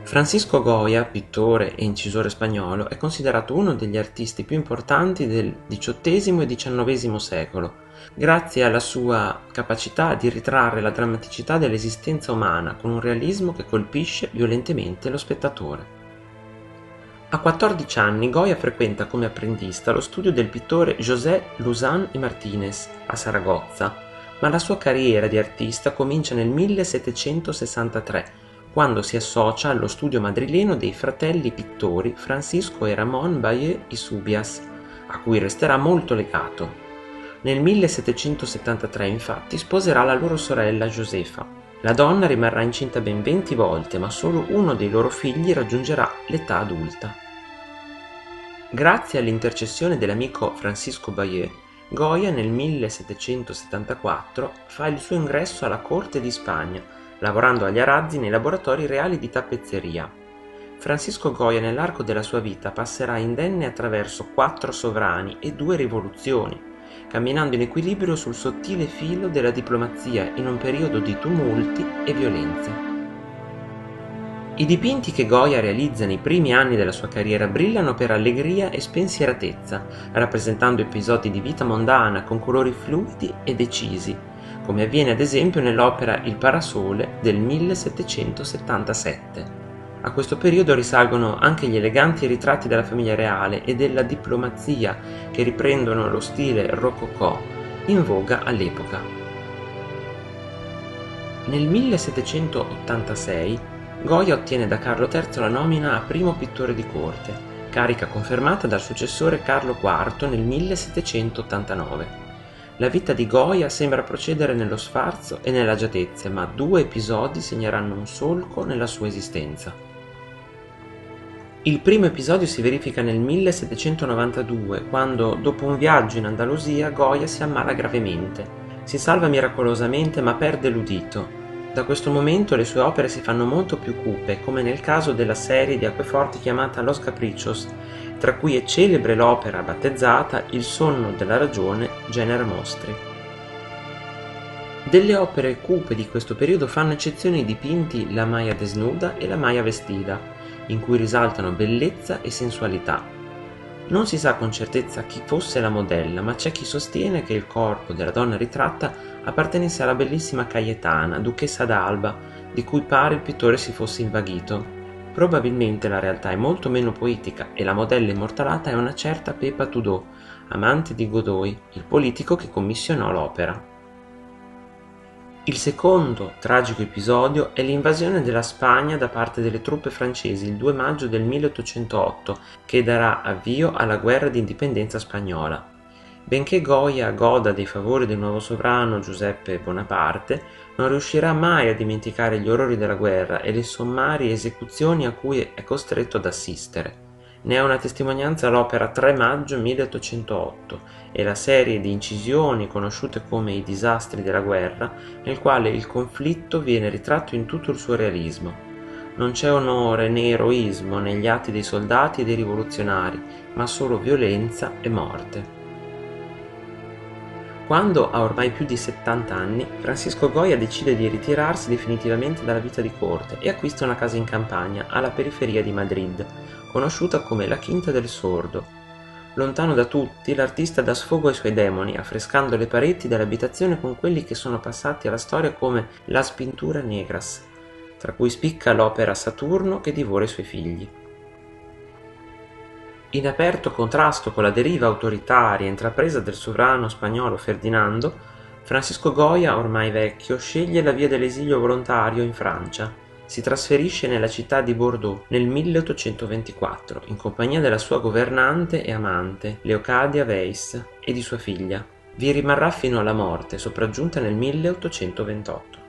Francisco Goya, pittore e incisore spagnolo, è considerato uno degli artisti più importanti del XVIII e XIX secolo, grazie alla sua capacità di ritrarre la drammaticità dell'esistenza umana con un realismo che colpisce violentemente lo spettatore. A 14 anni Goya frequenta come apprendista lo studio del pittore José Luzán y Martínez a Saragozza, ma la sua carriera di artista comincia nel 1763, quando si associa allo studio madrileno dei fratelli pittori Francisco e Ramón Bayeu y Subias, a cui resterà molto legato. Nel 1773 infatti sposerà la loro sorella Josefa. La donna rimarrà incinta ben 20 volte, ma solo uno dei loro figli raggiungerà l'età adulta. Grazie all'intercessione dell'amico Francisco Bayeu, Goya nel 1774 fa il suo ingresso alla corte di Spagna, lavorando agli arazzi nei laboratori reali di tappezzeria. Francisco Goya nell'arco della sua vita passerà indenne attraverso 4 sovrani e 2 rivoluzioni, camminando in equilibrio sul sottile filo della diplomazia in un periodo di tumulti e violenze. I dipinti che Goya realizza nei primi anni della sua carriera brillano per allegria e spensieratezza, rappresentando episodi di vita mondana con colori fluidi e decisi, come avviene ad esempio nell'opera Il Parasole del 1777. A questo periodo risalgono anche gli eleganti ritratti della famiglia reale e della diplomazia che riprendono lo stile rococò in voga all'epoca. Nel 1786 Goya ottiene da Carlo III la nomina a primo pittore di corte, carica confermata dal successore Carlo IV nel 1789. La vita di Goya sembra procedere nello sfarzo e nell'agiatezza, ma 2 episodi segneranno un solco nella sua esistenza. Il primo episodio si verifica nel 1792, quando, dopo un viaggio in Andalusia, Goya si ammala gravemente. Si salva miracolosamente, ma perde l'udito. Da questo momento le sue opere si fanno molto più cupe, come nel caso della serie di acqueforti chiamata Los Caprichos, tra cui è celebre l'opera battezzata Il sonno della ragione, genere mostri. Delle opere cupe di questo periodo fanno eccezione i dipinti La Maya desnuda e La Maya vestida, in cui risaltano bellezza e sensualità. Non si sa con certezza chi fosse la modella, ma c'è chi sostiene che il corpo della donna ritratta appartenesse alla bellissima Cayetana, duchessa d'Alba, di cui pare il pittore si fosse invaghito. Probabilmente la realtà è molto meno poetica e la modella immortalata è una certa Pepa Tudó, amante di Godoy, il politico che commissionò l'opera. Il secondo tragico episodio è l'invasione della Spagna da parte delle truppe francesi il 2 maggio del 1808, che darà avvio alla guerra di indipendenza spagnola. Benché Goya goda dei favori del nuovo sovrano Giuseppe Bonaparte, non riuscirà mai a dimenticare gli orrori della guerra e le sommarie esecuzioni a cui è costretto ad assistere. Ne è una testimonianza l'opera 3 maggio 1808 e la serie di incisioni conosciute come I disastri della guerra, nel quale il conflitto viene ritratto in tutto il suo realismo. Non c'è onore né eroismo negli atti dei soldati e dei rivoluzionari, ma solo violenza e morte. Quando ha ormai più di 70 anni, Francisco Goya decide di ritirarsi definitivamente dalla vita di corte e acquista una casa in campagna, alla periferia di Madrid, conosciuta come la Quinta del Sordo. Lontano da tutti, l'artista dà sfogo ai suoi demoni, affrescando le pareti dell'abitazione con quelli che sono passati alla storia come Las Pinturas Negras, tra cui spicca l'opera Saturno che divora i suoi figli. In aperto contrasto con la deriva autoritaria intrapresa del sovrano spagnolo Ferdinando, Francisco Goya, ormai vecchio, sceglie la via dell'esilio volontario in Francia. Si trasferisce nella città di Bordeaux nel 1824 in compagnia della sua governante e amante, Leocadia Weiss, e di sua figlia. Vi rimarrà fino alla morte, sopraggiunta nel 1828.